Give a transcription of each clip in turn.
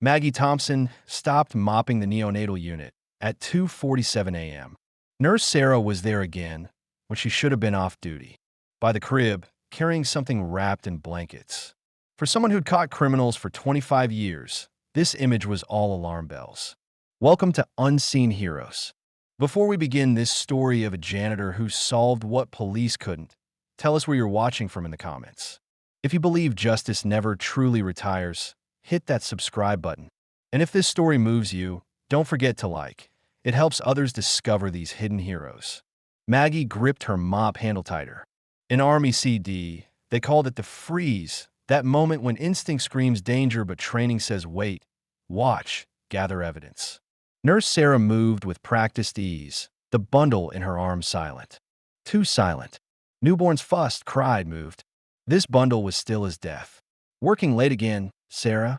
Maggie Thompson stopped mopping the neonatal unit at 2:47 a.m. Nurse Sarah was there again when she should have been off duty, by the crib, carrying something wrapped in blankets. For someone who'd caught criminals for 25 years, this image was all alarm bells. Welcome to Unseen Heroes. Before we begin this story of a janitor who solved what police couldn't, tell us where you're watching from in the comments. If you believe justice never truly retires, hit that subscribe button. And if this story moves you, don't forget to like. It helps others discover these hidden heroes. Maggie gripped her mop handle tighter. In Army CID, they called it the freeze, that moment when instinct screams danger but training says wait, watch, gather evidence. Nurse Sarah moved with practiced ease, the bundle in her arms silent. Too silent. Newborn's fuss cried moved. This bundle was still as death. Working late again, Sarah?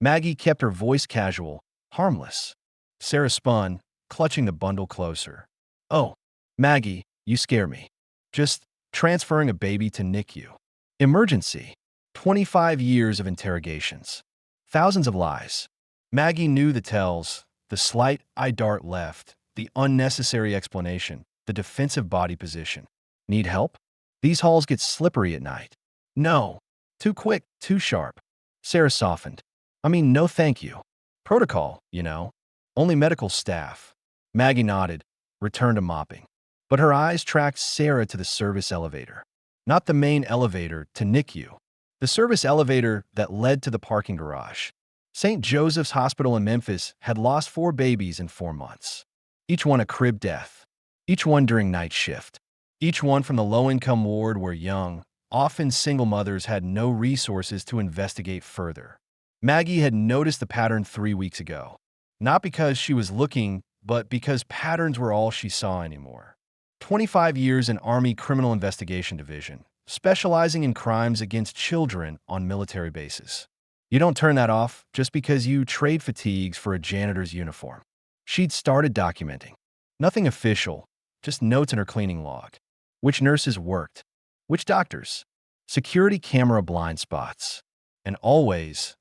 Maggie kept her voice casual, harmless. Sarah spun, clutching the bundle closer. Oh, Maggie, you scare me. Just transferring a baby to NICU. Emergency. 25 years of interrogations. Thousands of lies. Maggie knew the tells, the slight eye dart left, the unnecessary explanation, the defensive body position. Need help? These halls get slippery at night. No. Too quick, too sharp. Sarah softened. No thank you. Protocol, you know. Only medical staff. Maggie nodded, returned to mopping. But her eyes tracked Sarah to the service elevator. Not the main elevator to NICU. The service elevator that led to the parking garage. St. Joseph's Hospital in Memphis had lost 4 babies in 4 months. Each one a crib death. Each one during night shift. Each one from the low-income ward where young, often single mothers had no resources to investigate further. Maggie had noticed the pattern 3 weeks ago. Not because she was looking, but because patterns were all she saw anymore. 25 years in Army Criminal Investigation Division, specializing in crimes against children on military bases. You don't turn that off just because you trade fatigues for a janitor's uniform. She'd started documenting. Nothing official, just notes in her cleaning log. Which nurses worked, which doctors, security camera blind spots. And always,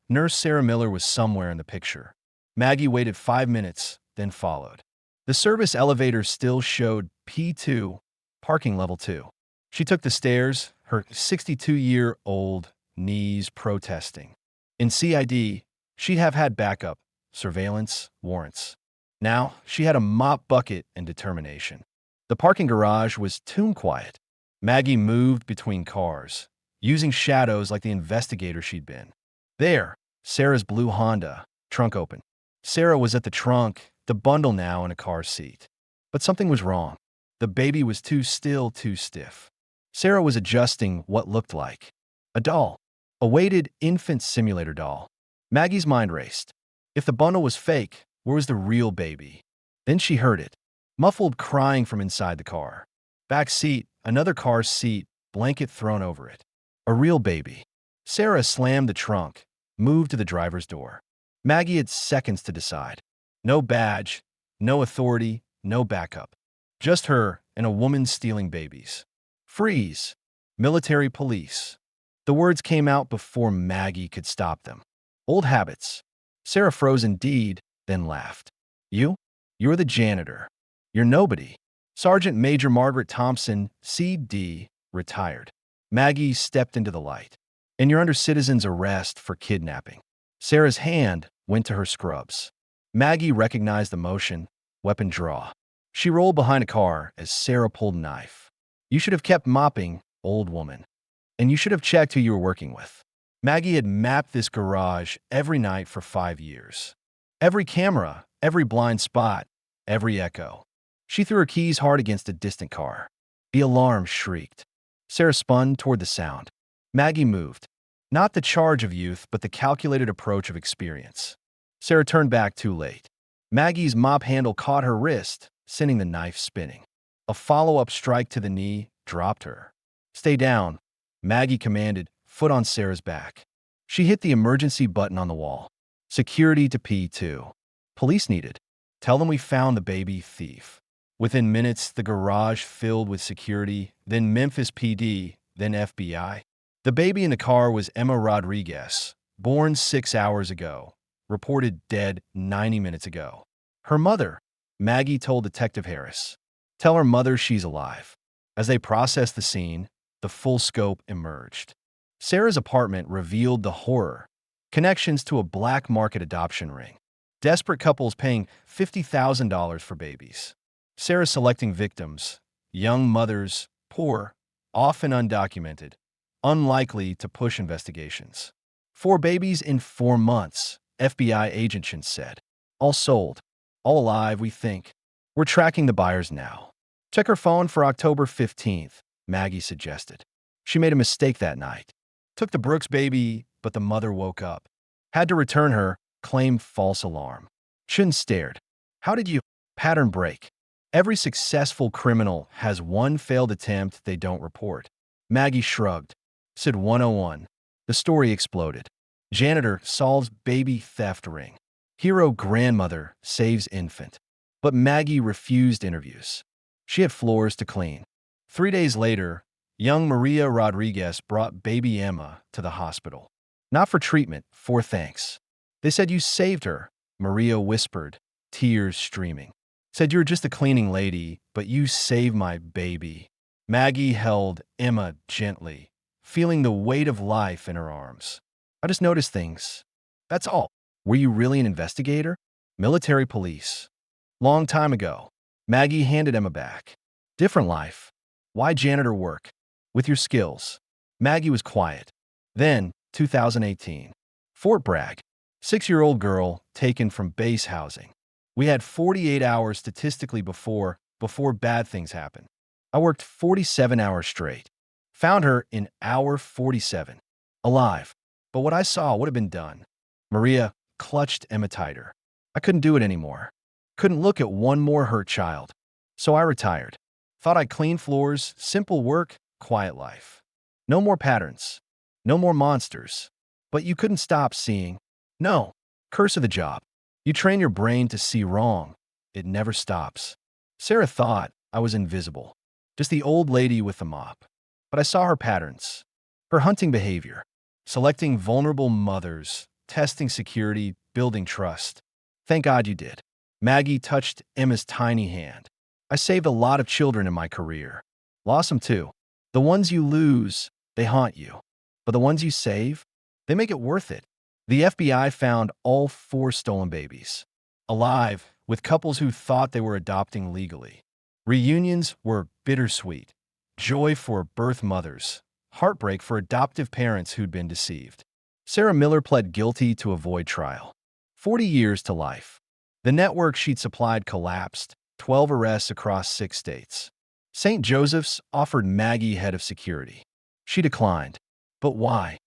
Nurse Sarah Miller was somewhere in the picture. Maggie waited 5 minutes, then followed. The service elevator still showed P2, parking level 2. She took the stairs, her 62-year-old knees protesting. In CID, she'd have had backup, surveillance, warrants. Now, she had a mop bucket and determination. The parking garage was tomb quiet. Maggie moved between cars, using shadows like the investigator she'd been. There, Sarah's blue Honda, trunk open. Sarah was at the trunk, the bundle now in a car seat. But something was wrong. The baby was too still, too stiff. Sarah was adjusting what looked like a doll, a weighted infant simulator doll. Maggie's mind raced. If the bundle was fake, where was the real baby? Then she heard it, muffled crying from inside the car. Back seat, another car seat, blanket thrown over it. A real baby. Sarah slammed the trunk, moved to the driver's door. Maggie had seconds to decide. No badge, no authority, no backup. Just her and a woman stealing babies. Freeze. Military police. The words came out before Maggie could stop them. Old habits. Sarah froze indeed, then laughed. You're the janitor. You're nobody. Sergeant Major Thompson, CD, retired. Maggie stepped into the light. And you're under citizen's arrest for kidnapping. Sarah's hand went to her scrubs. Maggie recognized the motion, weapon draw. She rolled behind a car as Sarah pulled a knife. You should have kept mopping, old woman. And you should have checked who you were working with. Maggie had mapped this garage every night for 5 years. Every camera, every blind spot, every echo. She threw her keys hard against a distant car. The alarm shrieked. Sarah spun toward the sound. Maggie moved. Not the charge of youth, but the calculated approach of experience. Sarah turned back too late. Maggie's mop handle caught her wrist, sending the knife spinning. A follow-up strike to the knee dropped her. Stay down, Maggie commanded, foot on Sarah's back. She hit the emergency button on the wall. Security to P2. Police needed. Tell them we found the baby thief. Within minutes, the garage filled with security, then Memphis PD, then FBI. The baby in the car was Emma Rodriguez, born 6 hours ago, reported dead 90 minutes ago. Her mother, Maggie, told Detective Harris, "Tell her mother she's alive." As they processed the scene, the full scope emerged. Sarah's apartment revealed the horror: connections to a black market adoption ring, desperate couples paying $50,000 for babies. Sarah selecting victims: young mothers, poor, often undocumented, unlikely to push investigations. 4 babies in 4 months, FBI agent said. All sold. All alive, we think. We're tracking the buyers now. Check her phone for October 15th, Maggie suggested. She made a mistake that night. Took the Brooks baby, but the mother woke up. Had to return her, claimed false alarm. Shouldn't stared. How did you? Pattern break. Every successful criminal has one failed attempt they don't report. Maggie shrugged. Said 101. The story exploded. Janitor solves baby theft ring. Hero grandmother saves infant. But Maggie refused interviews. She had floors to clean. 3 days later, young Maria Rodriguez brought baby Emma to the hospital. Not for treatment, for thanks. They said you saved her, Maria whispered, tears streaming. Said you're just a cleaning lady, but you saved my baby. Maggie held Emma gently, feeling the weight of life in her arms. I just noticed things. That's all. Were you really an investigator? Military police. Long time ago. Maggie handed Emma back. Different life. Why janitor work? With your skills. Maggie was quiet. Then, 2018. Fort Bragg. 6-year-old girl taken from base housing. We had 48 hours statistically before bad things happen. I worked 47 hours straight. Found her in hour 47. Alive. But what I saw would have been done. Maria clutched Emma tighter. I couldn't do it anymore. Couldn't look at one more hurt child. So I retired. Thought I'd clean floors, simple work, quiet life. No more patterns. No more monsters. But you couldn't stop seeing. No. Curse of the job. You train your brain to see wrong. It never stops. Sarah thought I was invisible. Just the old lady with the mop. But I saw her patterns. Her hunting behavior. Selecting vulnerable mothers. Testing security. Building trust. Thank God you did. Maggie touched Emma's tiny hand. I saved a lot of children in my career. Lost them too. The ones you lose, they haunt you. But the ones you save, they make it worth it. The FBI found all 4 stolen babies. Alive, with couples who thought they were adopting legally. Reunions were bittersweet. Joy for birth mothers. Heartbreak for adoptive parents who'd been deceived. Sarah Miller pled guilty to avoid trial. 40 years to life. The network she'd supplied collapsed. 12 arrests across 6 states. St. Joseph's offered Maggie head of security. She declined. But why?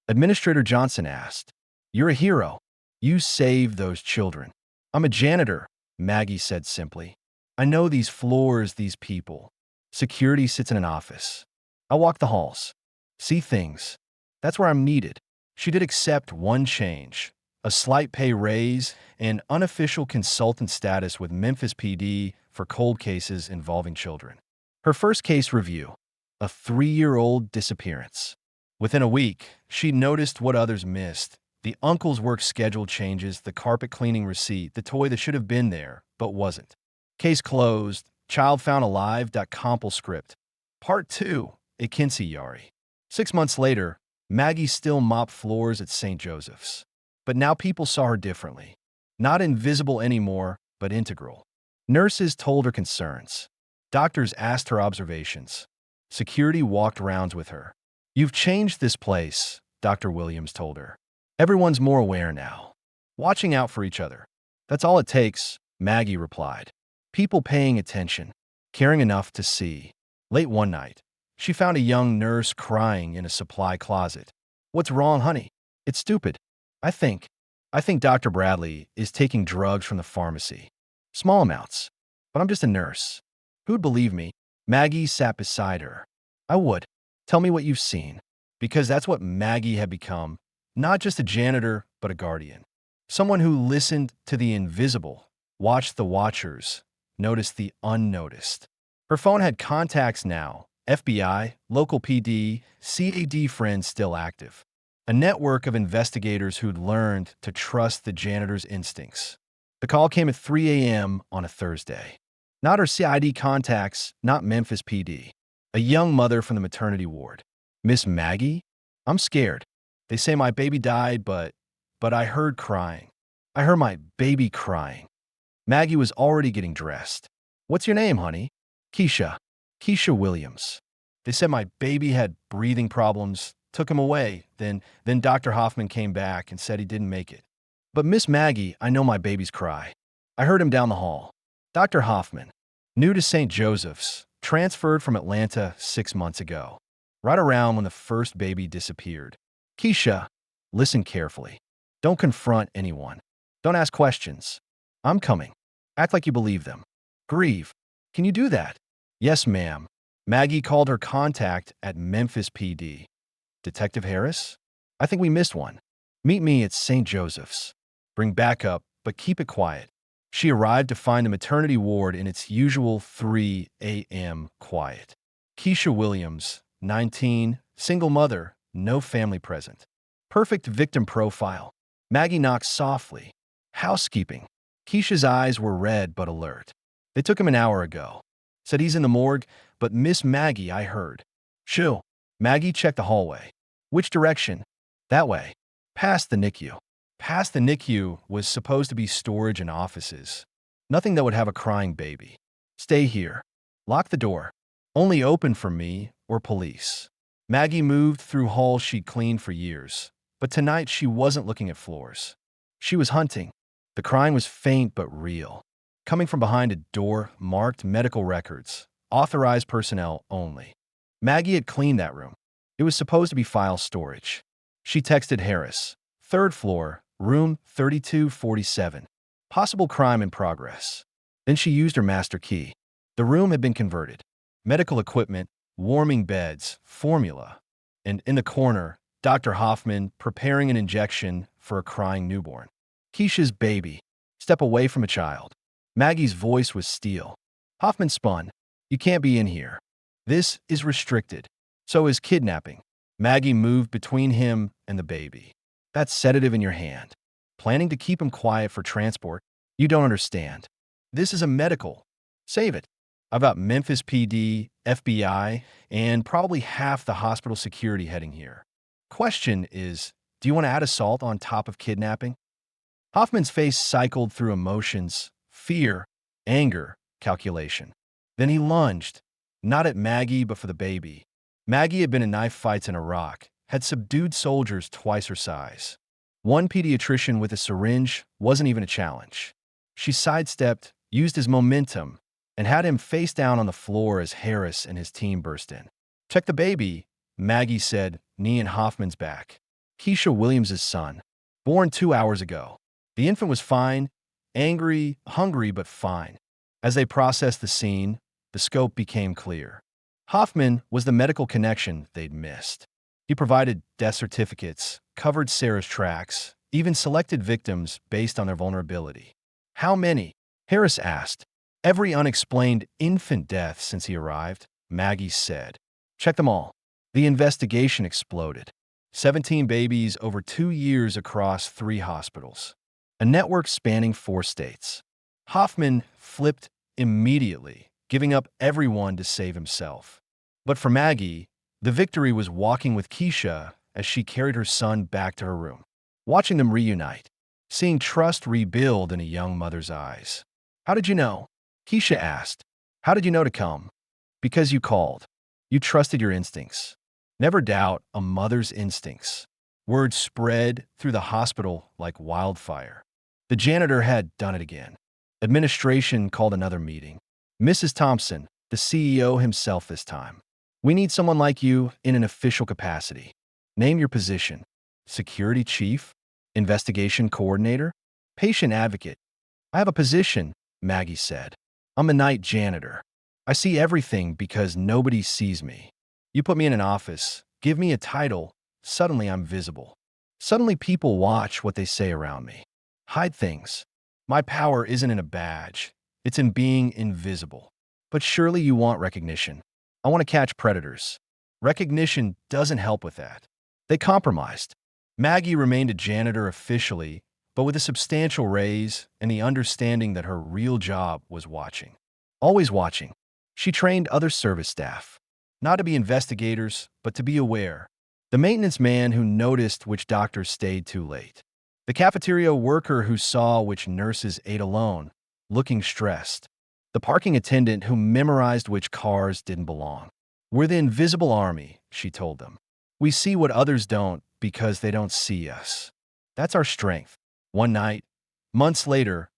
Administrator Johnson asked. You're a hero. You saved those children. I'm a janitor, Maggie said simply. I know these floors, these people. Security sits in an office. I walk the halls. See things. That's where I'm needed. She did accept one change. A slight pay raise and unofficial consultant status with Memphis PD for cold cases involving children. Her first case review. A 3-year-old disappearance. Within a week, she noticed what others missed. The uncle's work schedule changes, the carpet cleaning receipt, the toy that should have been there, but wasn't. Case closed. Child found alive. Compil script. Part 2. Ikinsi Yari. 6 months later, Maggie still mopped floors at St. Joseph's. But now people saw her differently. Not invisible anymore, but integral. Nurses told her concerns. Doctors asked her observations. Security walked rounds with her. You've changed this place, Dr. Williams told her. Everyone's more aware now. Watching out for each other. That's all it takes, Maggie replied. People paying attention. Caring enough to see. Late one night, she found a young nurse crying in a supply closet. What's wrong, honey? It's stupid. I think Dr. Bradley is taking drugs from the pharmacy. Small amounts. But I'm just a nurse. Who'd believe me? Maggie sat beside her. I would. Tell me what you've seen. Because that's what Maggie had become. Not just a janitor, but a guardian. Someone who listened to the invisible, watched the watchers, noticed the unnoticed. Her phone had contacts now. FBI, local PD, CAD friends still active. a network of investigators who'd learned to trust the janitor's instincts. The call came at 3 a.m. on a Thursday. Not her CID contacts, not Memphis PD. A young mother from the maternity ward. Miss Maggie? I'm scared. They say my baby died, but I heard crying. I heard my baby crying. Maggie was already getting dressed. What's your name, honey? Keisha. Keisha Williams. They said my baby had breathing problems, took him away. Then Dr. Hoffman came back and said he didn't make it. But Miss Maggie, I know my baby's cry. I heard him down the hall. Dr. Hoffman, new to St. Joseph's, transferred from Atlanta 6 months ago, right around when the first baby disappeared. Keisha, listen carefully. Don't confront anyone. Don't ask questions. I'm coming. Act like you believe them. Grieve. Can you do that? Yes, ma'am. Maggie called her contact at Memphis PD. Detective Harris? I think we missed one. Meet me at St. Joseph's. Bring backup, but keep it quiet. She arrived to find the maternity ward in its usual 3 a.m. quiet. Keisha Williams, 19, single mother, no family present. Perfect victim profile. Maggie knocked softly. Housekeeping. Keisha's eyes were red but alert. They took him an hour ago. Said he's in the morgue, but Miss Maggie, I heard. Shoo. Maggie checked the hallway. Which direction? That way. Past the NICU. Past the NICU was supposed to be storage and offices. Nothing that would have a crying baby. Stay here. Lock the door. Only open for me or police. Maggie moved through halls she'd cleaned for years, but tonight she wasn't looking at floors. She was hunting. The crying was faint but real. Coming from behind a door marked medical records, authorized personnel only. Maggie had cleaned that room. It was supposed to be file storage. She texted Harris, 3rd floor, room 3247. Possible crime in progress. Then she used her master key. The room had been converted. Medical equipment, warming beds, formula. And in the corner, Dr. Hoffman preparing an injection for a crying newborn. Keisha's baby. Step away from a child. Maggie's voice was steel. Hoffman spun. You can't be in here. This is restricted. So is kidnapping. Maggie moved between him and the baby. That sedative in your hand. Planning to keep him quiet for transport? You don't understand. This is a medical. Save it. I've got Memphis PD, FBI, and probably half the hospital security heading here. Question is, do you want to add assault on top of kidnapping? Hoffman's face cycled through emotions, fear, anger, calculation. Then he lunged, not at Maggie but for the baby. Maggie had been in knife fights in Iraq, had subdued soldiers twice her size. One pediatrician with a syringe wasn't even a challenge. She sidestepped, used his momentum, and had him face down on the floor as Harris and his team burst in. Check the baby, Maggie said, knee in Hoffman's back. Keisha Williams' son, born 2 hours ago. The infant was fine, angry, hungry, but fine. As they processed the scene, the scope became clear. Hoffman was the medical connection they'd missed. He provided death certificates, covered Sarah's tracks, even selected victims based on their vulnerability. How many? Harris asked. Every unexplained infant death since he arrived, Maggie said. Check them all. The investigation exploded. 17 babies over 2 years across 3 hospitals. A network spanning 4 states. Hoffman flipped immediately, giving up everyone to save himself. But for Maggie, the victory was walking with Keisha as she carried her son back to her room, watching them reunite, seeing trust rebuild in a young mother's eyes. How did you know? Keisha asked. How did you know to come? Because you called. You trusted your instincts. Never doubt a mother's instincts. Word spread through the hospital like wildfire. The janitor had done it again. Administration called another meeting. Mrs. Thompson, the CEO himself this time. We need someone like you in an official capacity. Name your position. Security chief? Investigation coordinator? Patient advocate? I have a position, Maggie said. I'm a night janitor. I see everything because nobody sees me. You put me in an office, give me a title, suddenly I'm visible. Suddenly people watch what they say around me. Hide things. My power isn't in a badge. It's in being invisible. But surely you want recognition. I want to catch predators. Recognition doesn't help with that. They compromised. Maggie remained a janitor officially, but with a substantial raise and the understanding that her real job was watching. Always watching. She trained other service staff, not to be investigators, but to be aware. The maintenance man who noticed which doctors stayed too late. The cafeteria worker who saw which nurses ate alone, looking stressed. The parking attendant who memorized which cars didn't belong. We're the invisible army, she told them. We see what others don't because they don't see us. That's our strength. One night, months later,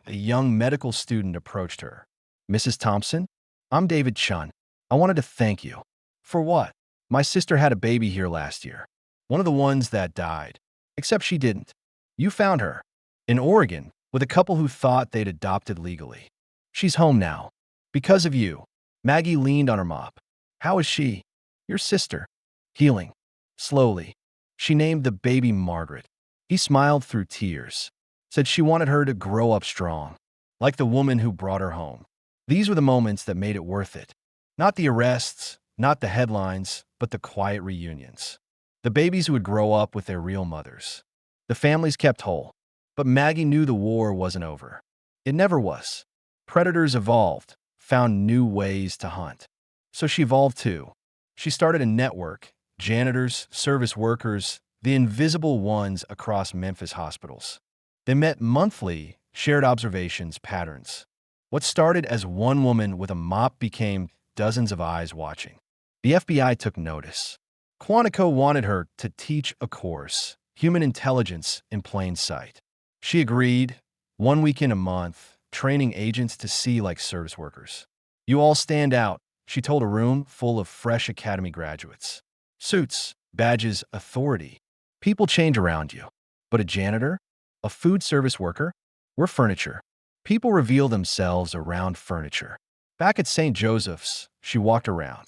a young medical student approached her. Mrs. Thompson, I'm David Chun. I wanted to thank you. For what? My sister had a baby here last year. One of the ones that died. Except she didn't. You found her. In Oregon, with a couple who thought they'd adopted legally. She's home now. Because of you. Maggie leaned on her mop. How is she? Your sister. Healing. Slowly. She named the baby Margaret. He smiled through tears. Said she wanted her to grow up strong. Like the woman who brought her home. These were the moments that made it worth it. Not the arrests, not the headlines, but the quiet reunions. The babies who would grow up with their real mothers. The families kept whole. But Maggie knew the war wasn't over. It never was. Predators evolved, found new ways to hunt. So she evolved too. She started a network, janitors, service workers, the invisible ones across Memphis hospitals. They met monthly, shared observations, patterns. What started as one woman with a mop became dozens of eyes watching. The FBI took notice. Quantico wanted her to teach a course, Human Intelligence in Plain Sight. She agreed, 1 week in a month, training agents to see like service workers. You all stand out, she told a room full of fresh academy graduates. Suits, badges, authority. People change around you. But a janitor? A food service worker? We're furniture. People reveal themselves around furniture. Back at St. Joseph's, she walked around.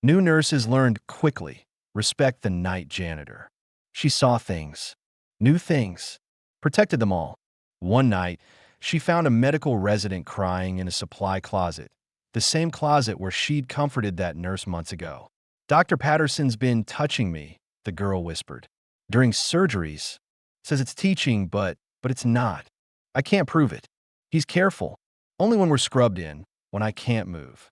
New nurses learned quickly, respect the night janitor. She saw things, new things, protected them all. One night, she found a medical resident crying in a supply closet, the same closet where she'd comforted that nurse months ago. Dr. Patterson's been touching me, the girl whispered. During surgeries. Says it's teaching, but it's not. I can't prove it. He's careful. Only when we're scrubbed in, when I can't move.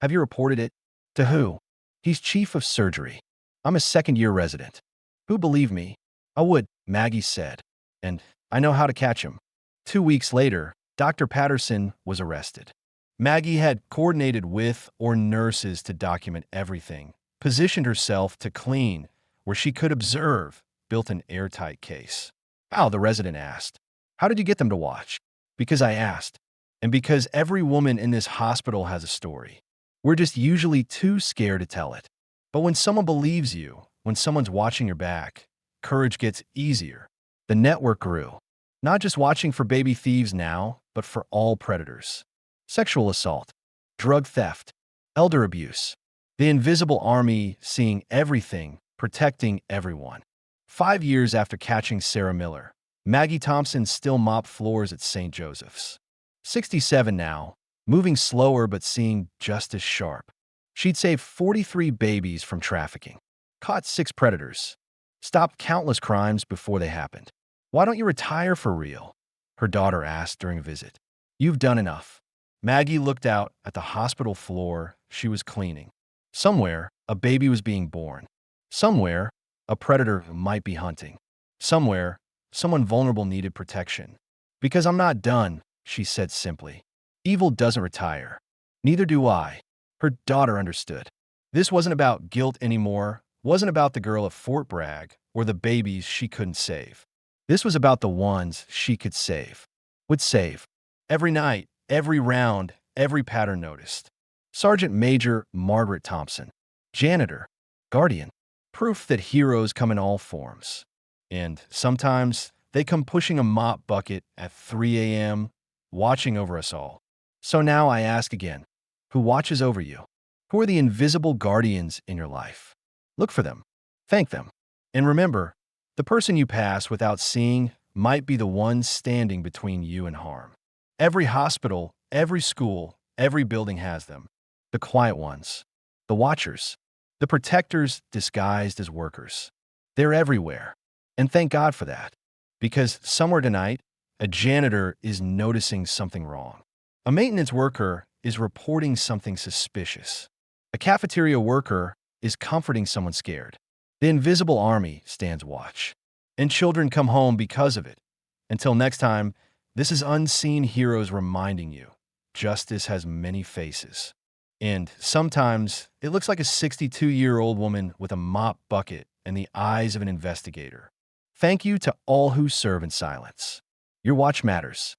Have you reported it? To who? He's chief of surgery. I'm a second-year resident. Who believe me? I would, Maggie said. And I know how to catch him. 2 weeks later, Dr. Patterson was arrested. Maggie had coordinated with or nurses to document everything, positioned herself to clean, where she could observe, built an airtight case. How, the resident asked. How did you get them to watch? Because I asked. And because every woman in this hospital has a story. We're just usually too scared to tell it. But when someone believes you, when someone's watching your back, courage gets easier. The network grew. Not just watching for baby thieves now, but for all predators. Sexual assault, drug theft, elder abuse. The invisible army seeing everything, protecting everyone. 5 years after catching Sarah Miller, Maggie Thompson still mopped floors at St. Joseph's. 67 now, moving slower but seeing just as sharp. She'd saved 43 babies from trafficking, caught 6 predators, stopped countless crimes before they happened. Why don't you retire for real? Her daughter asked during a visit. You've done enough. Maggie looked out at the hospital floor she was cleaning. Somewhere, a baby was being born. Somewhere, a predator might be hunting. Somewhere, someone vulnerable needed protection. Because I'm not done, she said simply. Evil doesn't retire. Neither do I. Her daughter understood. This wasn't about guilt anymore, wasn't about the girl at Fort Bragg or the babies she couldn't save. This was about the ones she could save. Would save. Every night, every round, every pattern noticed. Sergeant Major Margaret Thompson. Janitor. Guardian. Proof that heroes come in all forms. And sometimes they come pushing a mop bucket at 3 a.m., watching over us all. So now I ask again, who watches over you? Who are the invisible guardians in your life? Look for them. Thank them. And remember, the person you pass without seeing might be the one standing between you and harm. Every hospital, every school, every building has them. The quiet ones. The watchers. The protectors disguised as workers. They're everywhere. And thank God for that, because somewhere tonight, a janitor is noticing something wrong. A maintenance worker is reporting something suspicious. A cafeteria worker is comforting someone scared. The invisible army stands watch. And children come home because of it. Until next time, this is Unseen Heroes reminding you, justice has many faces. And sometimes it looks like a 62-year-old woman with a mop bucket and the eyes of an investigator. Thank you to all who serve in silence. Your watch matters.